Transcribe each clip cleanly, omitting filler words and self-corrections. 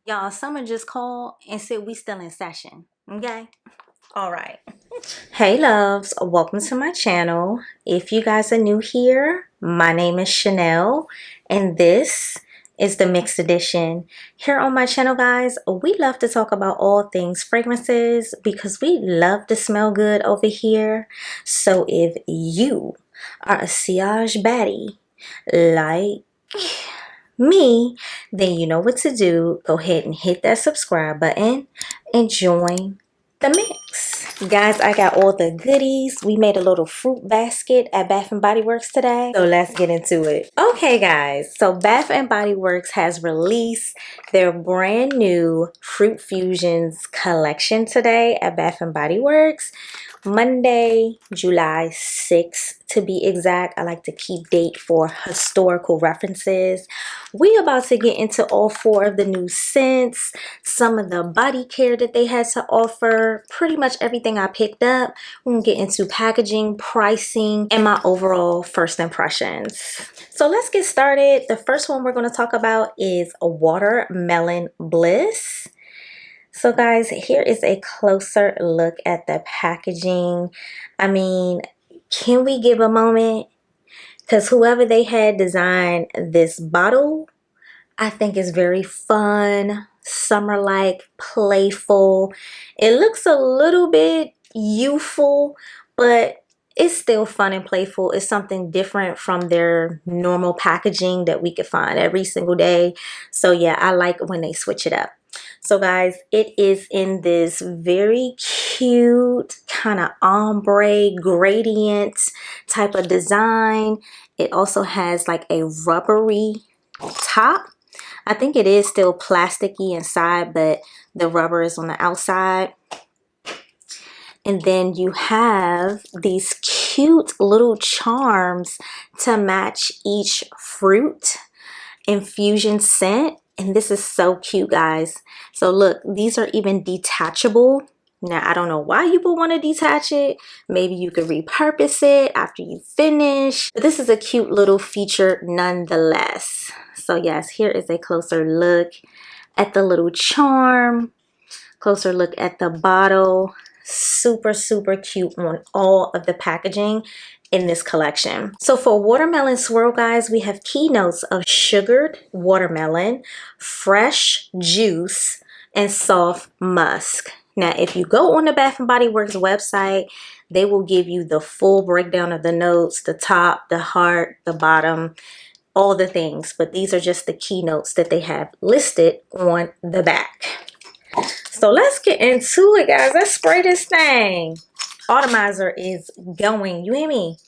Y'all, someone just called and said we still in session. Okay? All right. Hey loves, welcome to my channel. If you guys are new here, my name is Chanel and this is the mixed edition. Here on my channel, guys, we love to talk about all things fragrances because we love to smell good over here. So if you are a Sillage Baddie like me, then you know what to do. Go ahead and hit that subscribe button and join the mix. Guys, I got all the goodies. We made a little fruit basket at Bath and Body Works today. So let's get into it. Okay, guys. So Bath and Body Works has released their brand new Fruit Fusions collection today at Bath and Body Works. Monday, July 6th to be exact. I like to keep date for historical references. We about to get into all 4 of the new scents, some of the body care that they had to offer, pretty much everything I picked up. We're gonna get into packaging, pricing, and my overall first impressions. So let's get started. The first one we're gonna talk about is a Watermelon Bliss. So guys, here is a closer look at the packaging. I mean, can we give a moment? Because whoever they had designed this bottle, I think is very fun, summer-like, playful. It looks a little bit youthful, but it's still fun and playful. It's something different from their normal packaging that we could find every single day. So yeah, I like when they switch it up. So guys, it is in this very cute kind of ombre gradient type of design. It also has like a rubbery top. I think it is still plasticky inside, but the rubber is on the outside. And then you have these cute little charms to match each fruit infusion scent. And this is so cute, guys. So look, these are even detachable. Now, I don't know why you would want to detach it. Maybe you could repurpose it after you finish. But this is a cute little feature nonetheless. So yes, here is a closer look at the little charm. Closer look at the bottle. Super, super cute on all of the packaging in this collection. So for Watermelon Swirl, guys, we have keynotes of sugared watermelon, fresh juice, and soft musk. Now, if you go on the Bath and Body Works website, they will give you the full breakdown of the notes, the top, the heart, the bottom, all the things. But these are just the keynotes that they have listed on the back. So let's get into it, guys. Let's spray this thing. Atomizer is going. You hear me?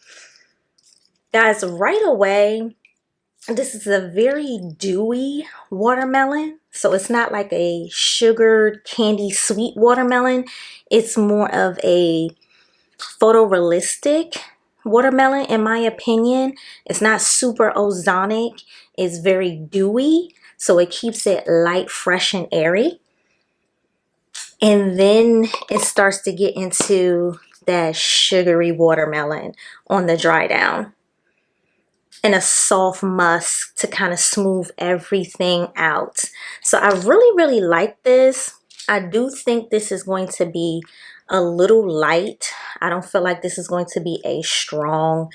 Guys, right away, this is a very dewy watermelon. So it's not like a sugared candy sweet watermelon. It's more of a photorealistic watermelon, in my opinion. It's not super ozonic. It's very dewy. So it keeps it light, fresh, and airy. And then it starts to get into that sugary watermelon on the dry down. And a soft musk to kind of smooth everything out. So I really, really like this. I do think this is going to be a little light. I don't feel like this is going to be a strong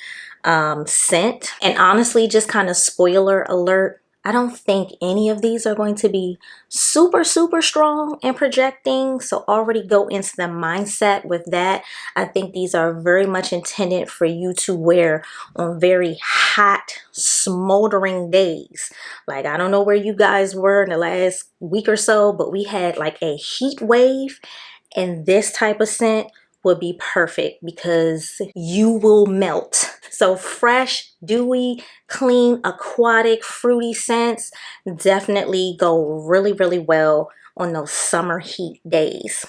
scent. And honestly, just kind of spoiler alert, I don't think any of these are going to be super, super strong and projecting. So already go into the mindset with that. I think these are very much intended for you to wear on very hot, smoldering days. Like, I don't know where you guys were in the last week or so, but we had like a heat wave, and this type of scent would be perfect because you will melt. So fresh, dewy, clean, aquatic, fruity scents definitely go really, really well on those summer heat days.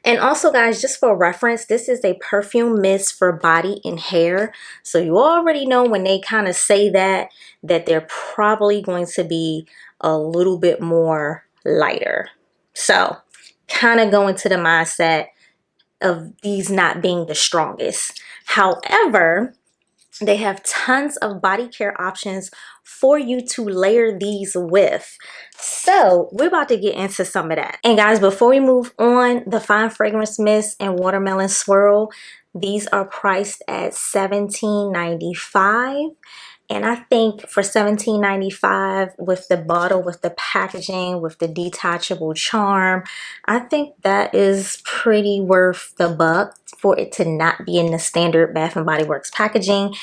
And also, guys, just for reference, this is a perfume mist for body and hair. So you already know when they kind of say that they're probably going to be a little bit more lighter. So kind of go into the mindset of these not being the strongest. However, They have tons of body care options for you to layer these with. So we're about to get into some of that. And guys, before we move on, the Fine Fragrance Mist and Watermelon Swirl, these are priced at $17.95. And I think for $17.95 with the bottle, with the packaging, with the detachable charm, I think that is pretty worth the buck for it to not be in the standard Bath and Body Works packaging.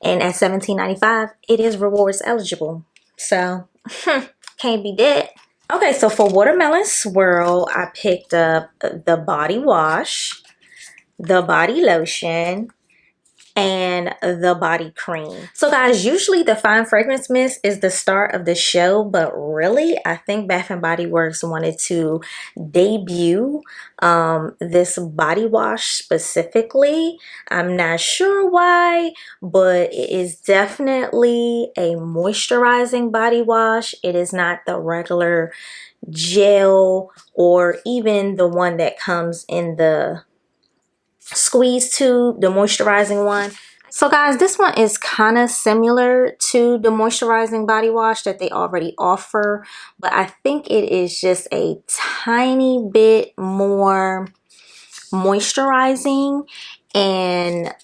And at $17.95, it is rewards eligible. So, can't be dead. Okay, so for Watermelon Swirl, I picked up the body wash, the body lotion, and the body cream. So guys, usually the Fine Fragrance Mist is the start of the show, but really I think Bath and Body Works wanted to debut this body wash specifically. I'm not sure why, but it is definitely a moisturizing body wash. It is not the regular gel or even the one that comes in the squeeze tube, the moisturizing one. So guys, this one is kind of similar to the moisturizing body wash that they already offer, but I think it is just a tiny bit more moisturizing and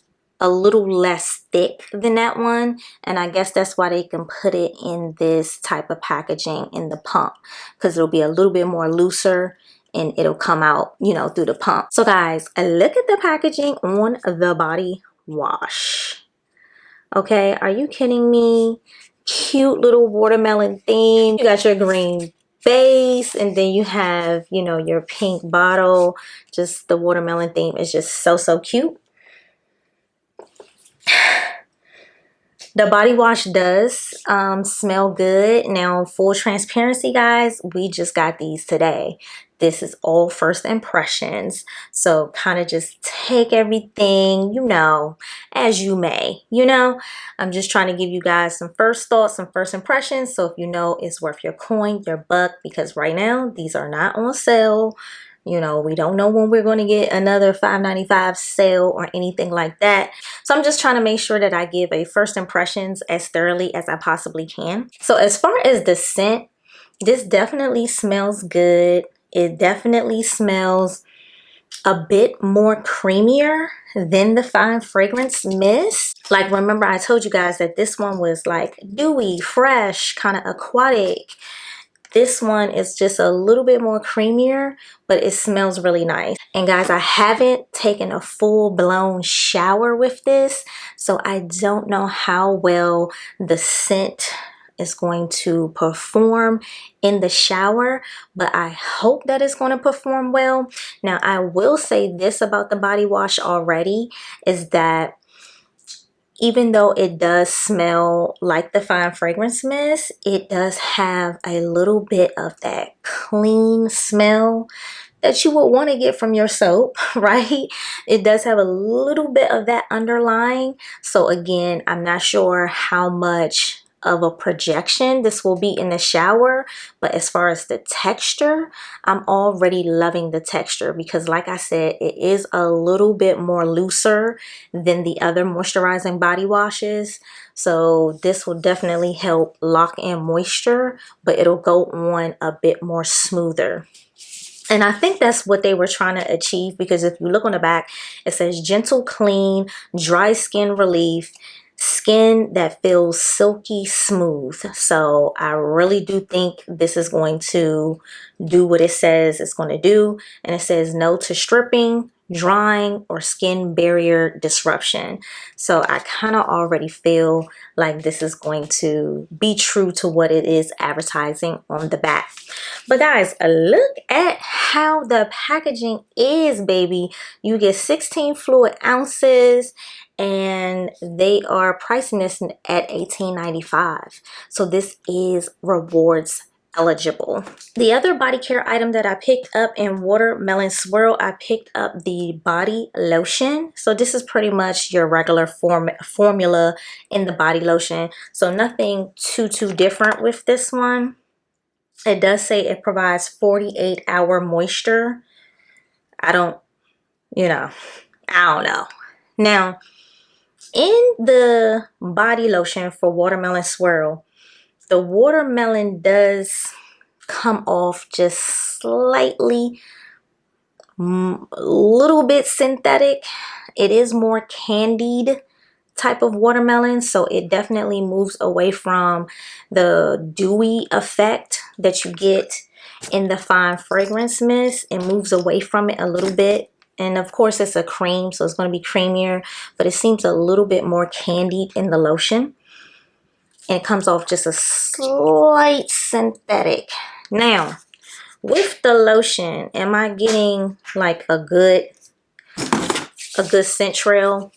a little less thick than that one. And I guess that's why they can put it in this type of packaging in the pump, because it'll be a little bit more looser and it'll come out, you know, through the pump. So guys, look at the packaging on the body wash. Okay, are you kidding me? Cute little watermelon theme. You got your green base, and then you have, you know, your pink bottle. Just the watermelon theme is just so cute. The body wash does smell good. Now, full transparency, guys, we just got these today. This is all first impressions. So kind of just take everything, you know, as you may, you know. I'm just trying to give you guys some first thoughts, some first impressions. So if you know it's worth your coin, your buck, because right now these are not on sale. You know, we don't know when we're going to get another $5.95 sale or anything like that. So I'm just trying to make sure that I give a first impressions as thoroughly as I possibly can. So as far as the scent, this definitely smells good. It definitely smells a bit more creamier than the Fine Fragrance Mist. Like, remember I told you guys that this one was like dewy, fresh, kind of aquatic. This one is just a little bit more creamier, but it smells really nice. And guys, I haven't taken a full-blown shower with this, so I don't know how well the scent is going to perform in the shower, but I hope that it's going to perform well. Now, I will say this about the body wash already, is that even though it does smell like the Fine Fragrance Mist, it does have a little bit of that clean smell that you would want to get from your soap, right? It does have a little bit of that underlying. So again, I'm not sure how much of a projection this will be in the shower, but as far as the texture, I'm already loving the texture, because like I said, it is a little bit more looser than the other moisturizing body washes. So this will definitely help lock in moisture, but it'll go on a bit more smoother. And I think that's what they were trying to achieve, because if you look on the back, it says gentle, clean, dry skin relief, skin that feels silky smooth. So I really do think this is going to do what it says it's going to do. And it says no to stripping, drying, or skin barrier disruption. So I kind of already feel like this is going to be true to what it is advertising on the back. But guys, look at how the packaging is, baby. You get 16 fluid ounces, and they are pricing this at $18.95. So this is rewards eligible. The other body care item that I picked up in Watermelon Swirl, I picked up the body lotion. So this is pretty much your regular formula in the body lotion. So nothing too different with this one. It does say it provides 48-hour moisture. I don't know. Now, In the body lotion for Watermelon Swirl, the watermelon does come off just slightly, a little bit synthetic. It is more candied type of watermelon, so it definitely moves away from the dewy effect that you get in the fine fragrance mist. It moves away from it a little bit, and of course it's a cream, so it's going to be creamier, but it seems a little bit more candied in the lotion, and it comes off just a slight synthetic. Now with the lotion, am I getting like a good scent trail?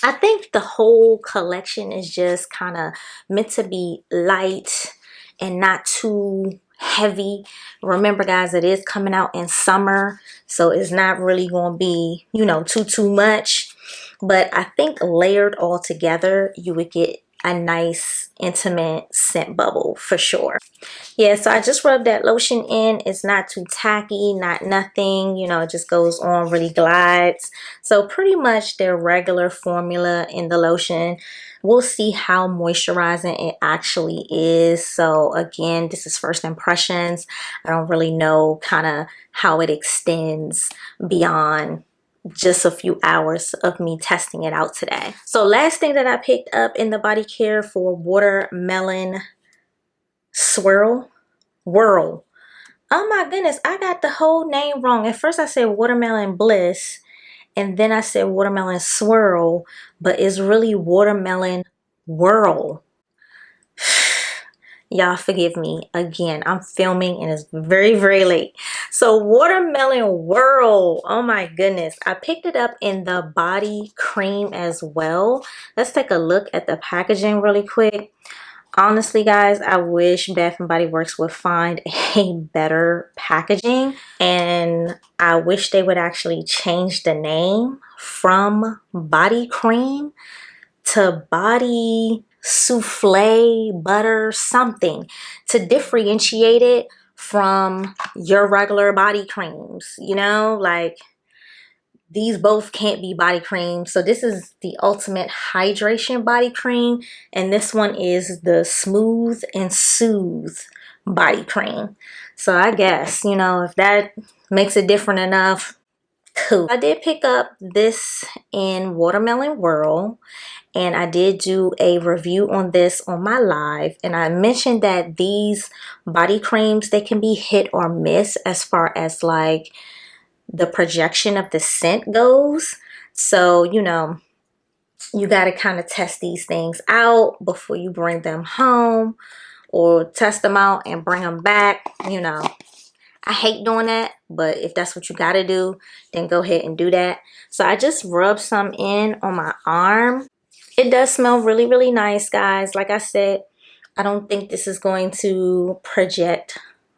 I think the whole collection is just kind of meant to be light and not too heavy. Remember guys, it is coming out in summer, so it's not really going to be, you know, too much. But I think layered all together, you would get a nice intimate scent bubble for sure. Yeah, so I just rubbed that lotion in. It's not too tacky, not nothing, you know, it just goes on, really glides. So pretty much their regular formula in the lotion. We'll see how moisturizing it actually is. So again, this is first impressions. I don't really know kind of how it extends beyond just a few hours of me testing it out today. So last thing that I picked up in the body care for Watermelon Swirl. Oh my goodness, I got the whole name wrong. At first I said Watermelon Bliss, and then I said Watermelon Swirl, but it's really Watermelon Whirl. Y'all forgive me. Again, I'm filming and it's very late. So Watermelon Whirl. Oh my goodness. I picked it up in the body cream as well. Let's take a look at the packaging really quick. Honestly, guys, I wish Bath and Body Works would find a better packaging, and I wish they would actually change the name from body cream to body souffle butter something to differentiate it from your regular body creams, you know, like these both can't be body cream. So this is the ultimate hydration body cream, and this one is the smooth and soothe body cream. So I guess, you know, if that makes it different enough, cool. I did pick up this in Watermelon Whirl, and I did do a review on this on my live, and I mentioned that these body creams, they can be hit or miss as far as like the projection of the scent goes. So, you know, you got to kind of test these things out before you bring them home, or test them out and bring them back. You know, I hate doing that, but if that's what you got to do, then go ahead and do that. So I just rubbed some in on my arm. It does smell really nice, guys. Like I said, I don't think this is going to project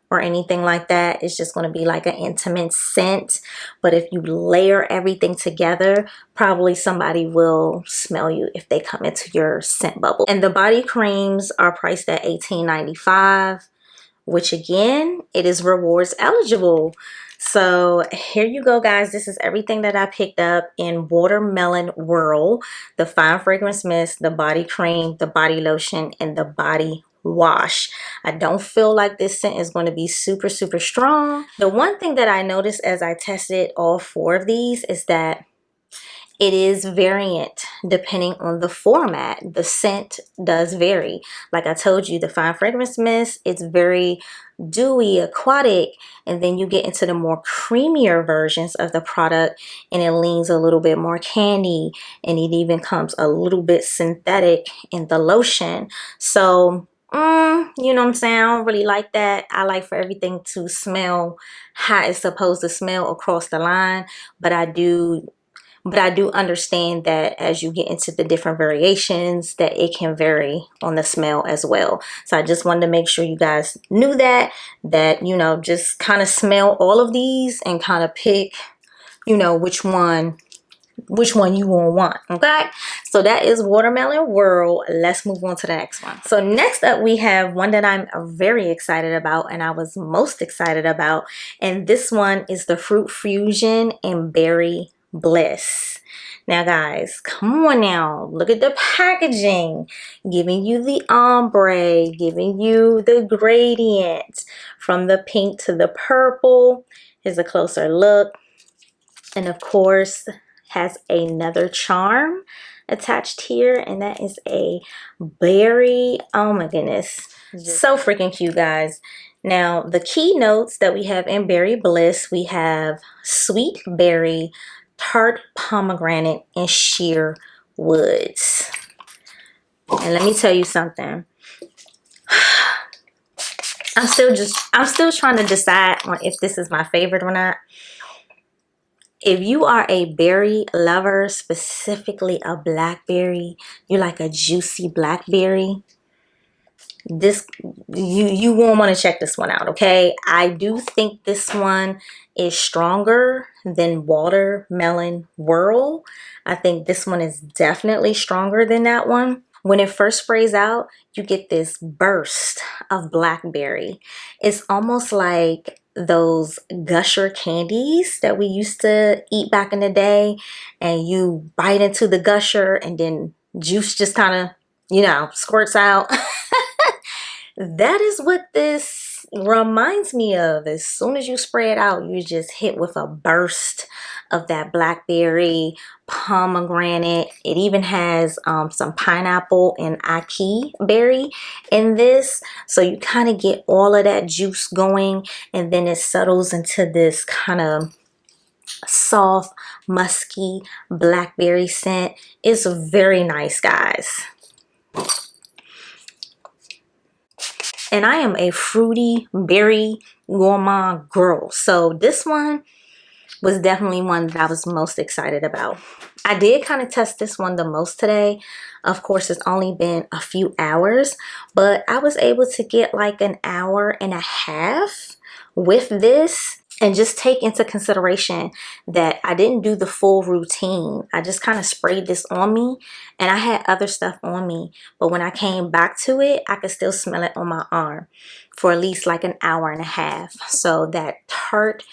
or anything like that. It's just going to be like an intimate scent. But if you layer everything together, probably somebody will smell you if they come into your scent bubble. And the body creams are priced at $18.95, which again, it is rewards eligible. So here you go, guys. This is everything that I picked up in Watermelon Whirl: the fine fragrance mist, the body cream, the body lotion, and the body wash. I don't feel like this scent is going to be super strong. The one thing that I noticed as I tested all 4 of these is that it is variant depending on the format. The scent does vary. Like I told you, the fine fragrance mist, it's very dewy, aquatic, and then you get into the more creamier versions of the product and it leans a little bit more candy, and it even comes a little bit synthetic in the lotion. So you know what I'm saying? I don't really like that. I like for everything to smell how it's supposed to smell across the line, but I do understand that as you get into the different variations, that it can vary on the smell as well. So I just wanted to make sure you guys knew that, you know, just kind of smell all of these and kind of pick, you know, which one you want. Okay, so that is Watermelon Whirl. Let's move on to the next one. So next up we have one that I'm very excited about, and I was most excited about, and this one is the Fruit Fusion and Berry Bliss. Now guys, come on now, look at the packaging, giving you the ombre, giving you the gradient from the pink to the purple. Here's a closer look. And of course, has another charm attached here, and that is a berry. Oh my goodness, so freaking cute, guys. Now, the key notes that we have in Berry Bliss, we have sweet berry, tart pomegranate, and sheer woods. And let me tell you something. I'm still trying to decide on if this is my favorite or not. If you are a berry lover, specifically a blackberry, you like a juicy blackberry, this you won't want to check this one out, okay? I do think this one is stronger than Watermelon Whirl. I think this one is definitely stronger than that one. When it first sprays out, you get this burst of blackberry. It's almost like those gusher candies that we used to eat back in the day, and you bite into the gusher and then juice just kind of, you know, squirts out. That is what this reminds me of. As soon as you spray it out, you just hit with a burst of that blackberry, pomegranate. It even has some pineapple and ackee berry in this. So you kind of get all of that juice going, and then it settles into this kind of soft, musky blackberry scent. It's very nice, guys. And I am a fruity berry gourmand girl, so this one was definitely one that I was most excited about. I did kind of test this one the most today. Of course, it's only been a few hours, but I was able to get like an hour and a half with this. And just take into consideration that I didn't do the full routine. I just kind of sprayed this on me, and I had other stuff on me. But when I came back to it, I could still smell it on my arm for at least like an hour and a half. So that tart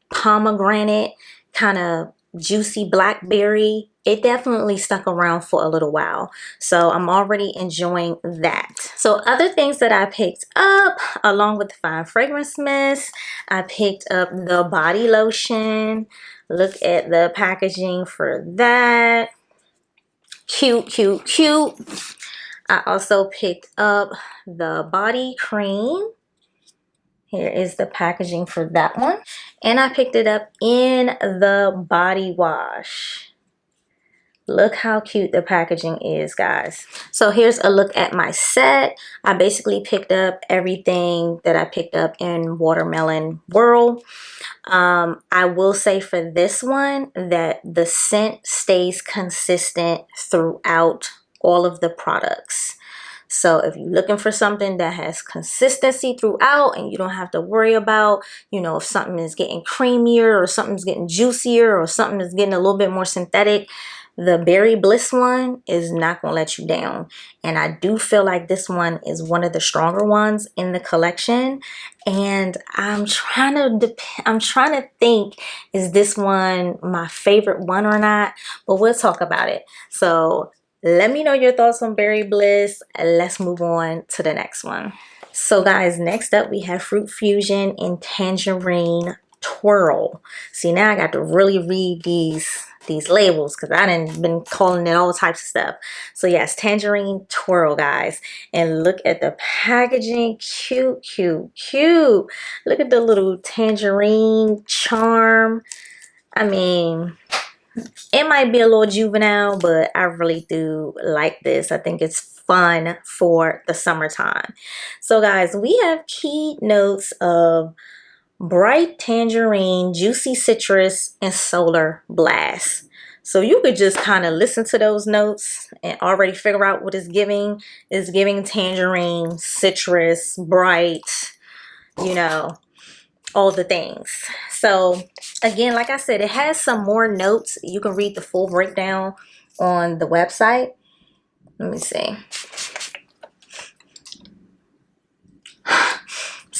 pomegranate, kind of juicy blackberry, it definitely stuck around for a little while. So I'm already enjoying that. So other things that I picked up along with the fine fragrance mist, I picked up the body lotion. Look at the packaging for that. Cute, cute, cute. I also picked up the body cream. Here is the packaging for that one. And I picked it up in the body wash. Look how cute the packaging is, guys. So here's a look at my set. I basically picked up everything that I picked up in Watermelon Whirl. I will say for this one that the scent stays consistent throughout all of the products. So if you're looking for something that has consistency throughout and you don't have to worry about, you know, if something is getting creamier or something's getting juicier or something is getting a little bit more synthetic, the Berry Bliss one is not going to let you down. And I do feel like this one is one of the stronger ones in the collection. And I'm trying to think, is this one my favorite one or not? But we'll talk about it. So let me know your thoughts on Berry Bliss. Let's move on to the next one. So guys, next up we have Fruit Fusion and Tangerine Twirl. See, now I got to really read these labels because I done been calling it all types of stuff. So yes, Tangerine Twirl, guys. And look at the packaging. Cute, cute, cute. Look at the little tangerine charm. I mean, it might be a little juvenile, but I really do like this. I think it's fun for the summertime. So guys, we have key notes of bright tangerine, juicy citrus, and solar blast. So you could just kind of listen to those notes and already figure out what it's giving. It's giving tangerine, citrus, bright, you know, all the things. So again, like I said, it has some more notes. You can read the full breakdown on the website. Let me see.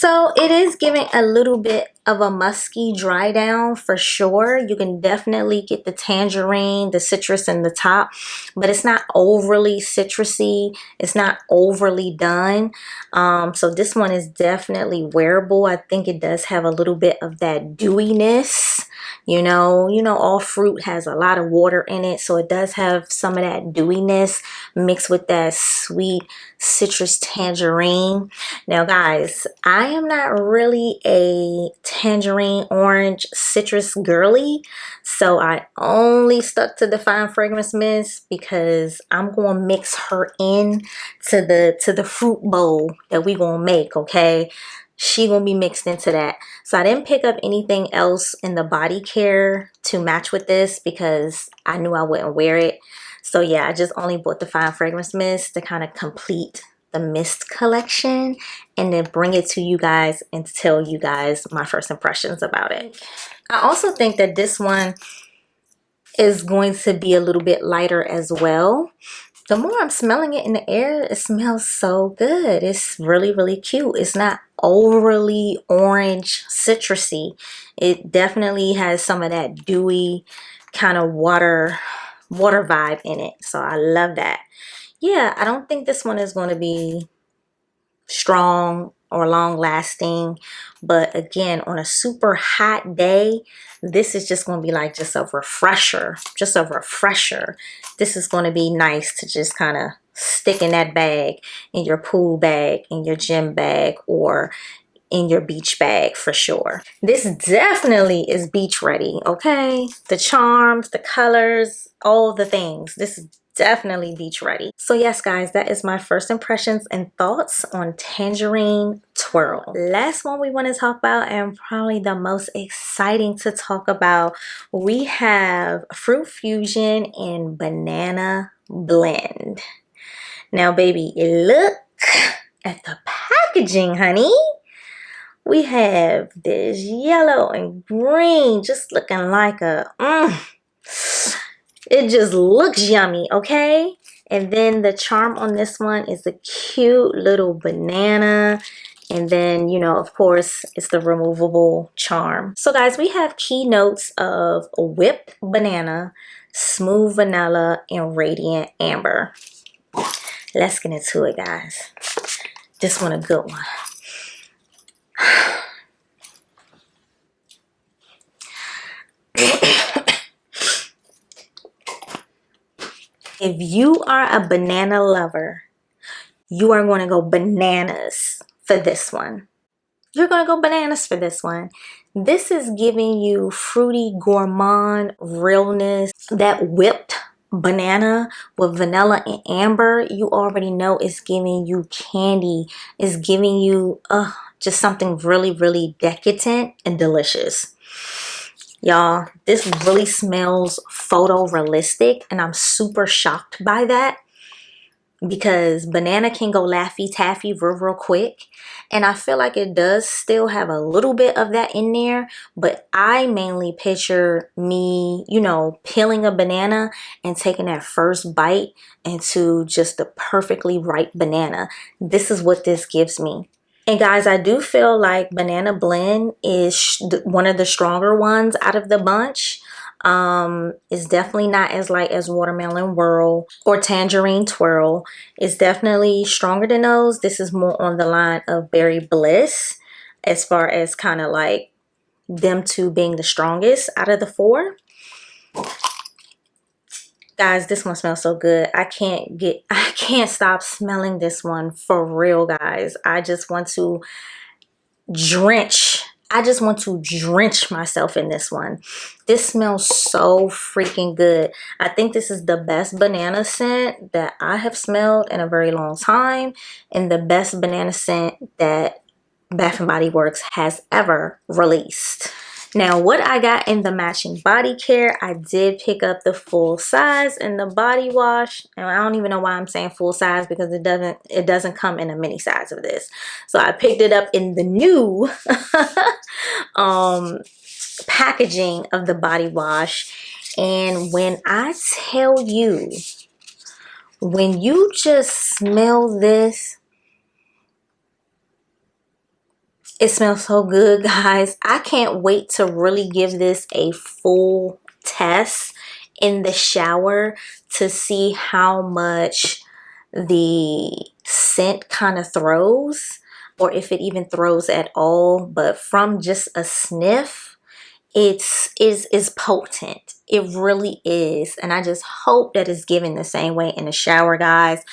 So it is giving a little bit of a musky dry down for sure. You can definitely get the tangerine, the citrus in the top, but it's not overly citrusy. It's not overly done. So this one is definitely wearable. I think it does have a little bit of that dewiness. You know, all fruit has a lot of water in it, so it does have some of that dewiness mixed with that sweet citrus tangerine. Now guys, I am not really a tangerine orange citrus girly, so I only stuck to the fine fragrance mist because I'm going to mix her in to the fruit bowl that we going to make, okay? She gonna be mixed into that. So I didn't pick up anything else in the body care to match with this because I knew I wouldn't wear it. So yeah, I just only bought the fine fragrance mist to kind of complete the mist collection and then bring it to you guys and tell you guys my first impressions about it. I also think that this one is going to be a little bit lighter as well. The more I'm smelling it in the air, it smells so good. It's really, really cute. It's not overly orange citrusy. It definitely has some of that dewy kind of water vibe in it. So I love that. Yeah, I don't think this one is going to be strong or long lasting, but again, on a super hot day, this is just going to be like just a refresher. This is going to be nice to just kind of stick in that bag, in your pool bag, in your gym bag, or in your beach bag for sure. This definitely is beach ready, okay? The charms, the colors, all the things. This is definitely beach ready. So yes guys, that is my first impressions and thoughts on Tangerine Twirl. Last one we want to talk about, and probably the most exciting to talk about, we have Fruit Fusion and Banana Blend. Now baby, look at the packaging, honey. We have this yellow and green, just looking like a it just looks yummy, okay? And then the charm on this one is a cute little banana. And then, you know, of course, it's the removable charm. So guys, we have key notes of whipped banana, smooth vanilla, and radiant amber. Let's get into it, guys. This one a good one. If you are a banana lover, you are going to go bananas for this one. You're going to go bananas for this one. This is giving you fruity gourmand realness. That whipped banana with vanilla and amber, you already know it's giving you candy. It's giving you just something really, really decadent and delicious. Y'all, this really smells photorealistic, and I'm super shocked by that because banana can go Laffy Taffy real quick, and I feel like it does still have a little bit of that in there, but I mainly picture me, you know, peeling a banana and taking that first bite into just the perfectly ripe banana. This is what this gives me. And guys, I do feel like Banana Blend is one of the stronger ones out of the bunch. It's definitely not as light as Watermelon Whirl or Tangerine Twirl. It's definitely stronger than those. This is more on the line of Berry Bliss as far as kind of like them two being the strongest out of the four. Guys, this one smells so good. I can't stop smelling this one for real, guys. I just want to drench myself in this one. This smells so freaking good. I think this is the best banana scent that I have smelled in a very long time, and the best banana scent that Bath and Body Works has ever released. Now, what I got in the matching body care, I did pick up the full size in the body wash. And I don't even know why I'm saying full size because it doesn't come in a mini size of this. So I picked it up in the new packaging of the body wash. And when I tell you, when you just smell this, It smells so good, guys. I can't wait to really give this a full test in the shower to see how much the scent kind of throws, or if it even throws at all. But from just a sniff, is potent. It really is. And I just hope that it's given the same way in the shower, guys.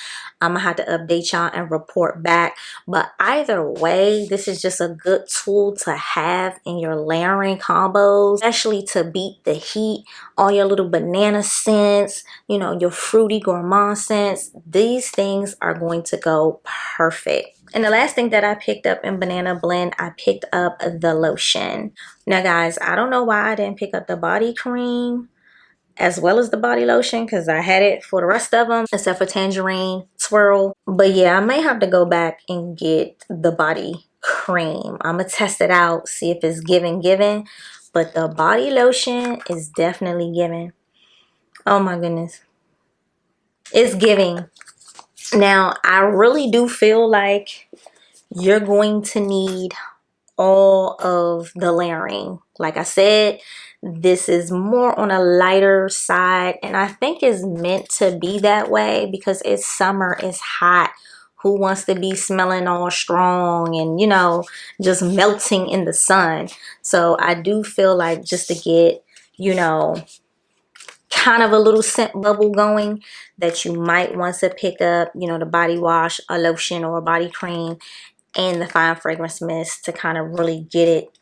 I'm gonna have to update y'all and report back. But either way, this is just a good tool to have in your layering combos, especially to beat the heat. All your little banana scents, you know, your fruity gourmand scents, these things are going to go perfect. And the last thing that I picked up in Banana Blend, I picked up the lotion. Now guys, I don't know why I didn't pick up the body cream as well as the body lotion, because I had it for the rest of them except for Tangerine, Swirl. But yeah, I may have to go back and get the body cream. I'm gonna test it out, see if it's giving. But the body lotion is definitely giving. Oh my goodness, it's giving. Now I really do feel like you're going to need all of the layering. Like I said, this is more on a lighter side, and I think it's meant to be that way because it's summer, it's hot. Who wants to be smelling all strong and, you know, just melting in the sun? So I do feel like just to get, you know, kind of a little scent bubble going, that you might want to pick up, you know, the body wash, a lotion, or a body cream, and the fine fragrance mist to kind of really get it,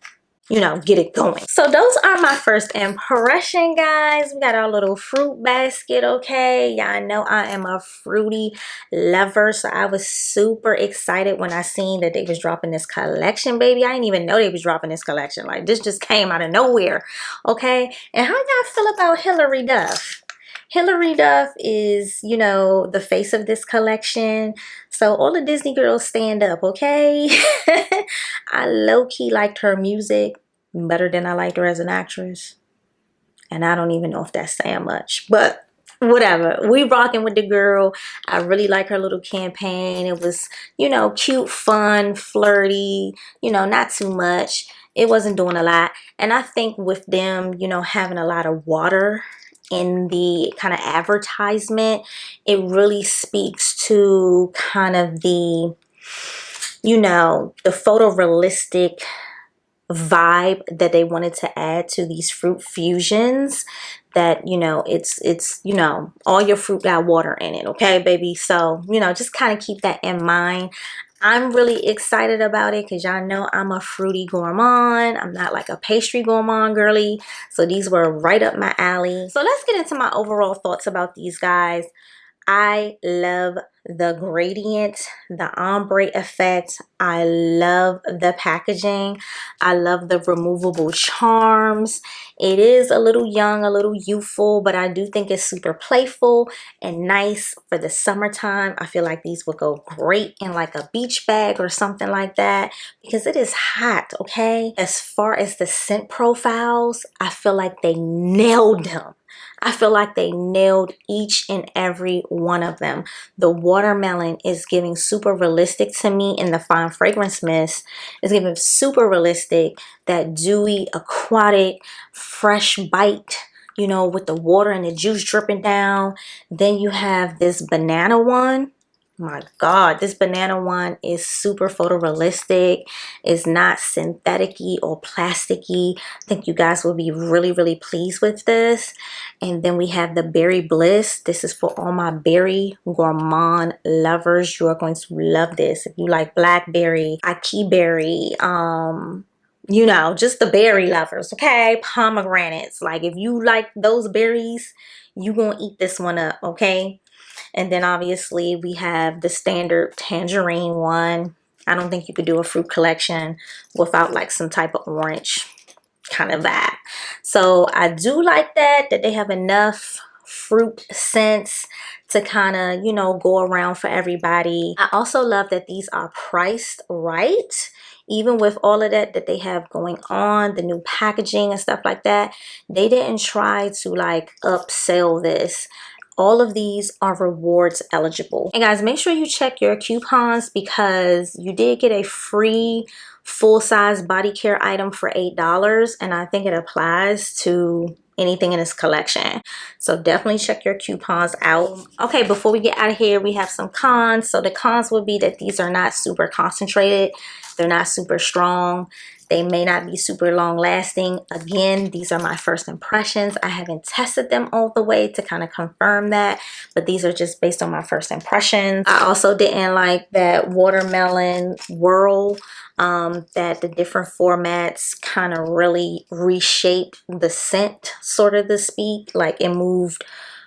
you know, get it going. So those are my first impression, guys. We got our little fruit basket, okay? Y'all know I am a fruity lover, so I was super excited when I seen that they was dropping this collection, baby. I didn't even know they was dropping this collection. Like, this just came out of nowhere, okay? And how y'all feel about Hilary Duff? Hilary Duff is, you know, the face of this collection. So all the Disney girls stand up, okay? I low-key liked her music better than I liked her as an actress. And I don't even know if that's saying much, but whatever. We rocking with the girl. I really like her little campaign. It was, you know, cute, fun, flirty, you know, not too much. It wasn't doing a lot. And I think with them, you know, having a lot of water in the kind of advertisement, it really speaks to kind of the, you know, the photorealistic vibe that they wanted to add to these fruit fusions. That, you know, it's you know, all your fruit got water in it, okay, baby? So, you know, just kind of keep that in mind. I'm really excited about it because y'all know I'm a fruity gourmand. I'm not like a pastry gourmand girly. So these were right up my alley. So let's get into my overall thoughts about these guys. I love the gradient, the ombre effect. I love the packaging. I love the removable charms. It is a little young, a little youthful, but I do think it's super playful and nice for the summertime. I feel like these would go great in like a beach bag or something like that because it is hot, okay? As far as the scent profiles, I feel like they nailed them. I feel like they nailed each and every one of them. The watermelon is giving super realistic to me in the fine fragrance mist. It's giving super realistic, that dewy, aquatic, fresh bite, you know, with the water and the juice dripping down. Then you have this banana one. My God, this banana one is super photorealistic. It's not synthetic-y or plasticky. I think you guys will be really, really pleased with this. And then we have the Berry Bliss. This is for all my berry gourmand lovers. You are going to love this. If you like blackberry, ackee berry, you know, just the berry lovers, okay? Pomegranates. Like, if you like those berries, you gonna eat this one up, okay? And then obviously we have the standard tangerine one. I don't think you could do a fruit collection without like some type of orange kind of vibe. So I do like that they have enough fruit scents to kind of, you know, go around for everybody. I also love that these are priced right. Even with all of that they have going on, the new packaging and stuff like that, they didn't try to like upsell this. all of these are rewards eligible. And guys, make sure you check your coupons because you did get a free full-size body care item for $8, and I think it applies to anything in this collection. So definitely check your coupons out. Okay, before we get out of here, we have some cons. So the cons would be that these are not super concentrated. They're not super strong. They may not be super long lasting. Again, these are my first impressions. I haven't tested them all the way to kind of confirm that, but these are just based on my first impressions. I also didn't like that watermelon whirl, that the different formats kind of really reshaped the scent, sort of to speak. Like it moved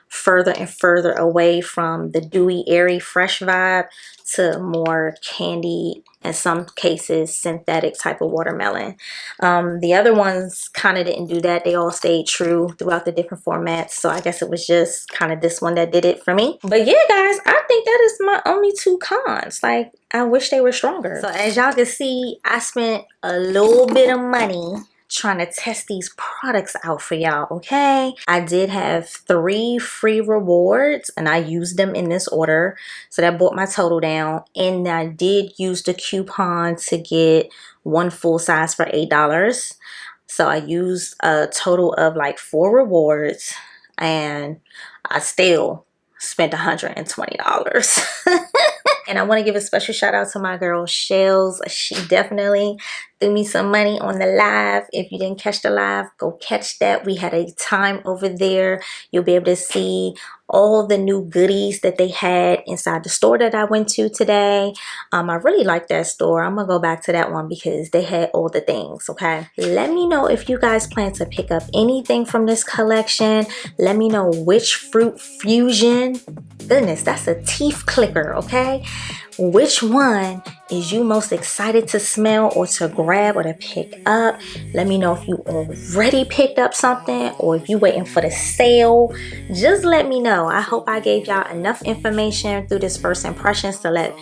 further and further away from the dewy, airy, fresh vibe to more candy, in some cases synthetic type of watermelon. The other ones kind of didn't do that. They all stayed true throughout the different formats. So I guess it was just kind of this one that did it for me. But yeah, guys, I think that is my only two cons. Like, I wish they were stronger. So as y'all can see, I spent a little bit of money trying to test these products out for y'all, okay? I did have 3 free rewards and I used them in this order, so that brought my total down. And I did use the coupon to get 1 full size for $8, so I used a total of like 4 rewards and I still spent $120. And I want to give a special shout out to my girl Shells. She definitely threw me some money on the live. If you didn't catch the live, go catch that. We had a time over there. You'll be able to see all the new goodies that they had inside the store that I went to today. I really like that store. I'm gonna go back to that one because they had all the things, okay? Let me know if you guys plan to pick up anything from this collection. Let me know which fruit fusion, goodness, that's a teeth clicker, okay? Which one is you most excited to smell or to grab or to pick up? Let me know if you already picked up something or if you waiting for the sale. Just let me know. I hope I gave y'all enough information through this first impressions to let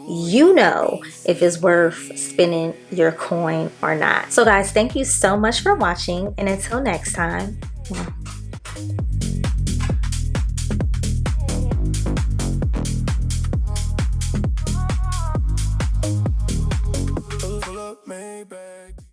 you know if it's worth spending your coin or not. So guys, thank you so much for watching, and until next time.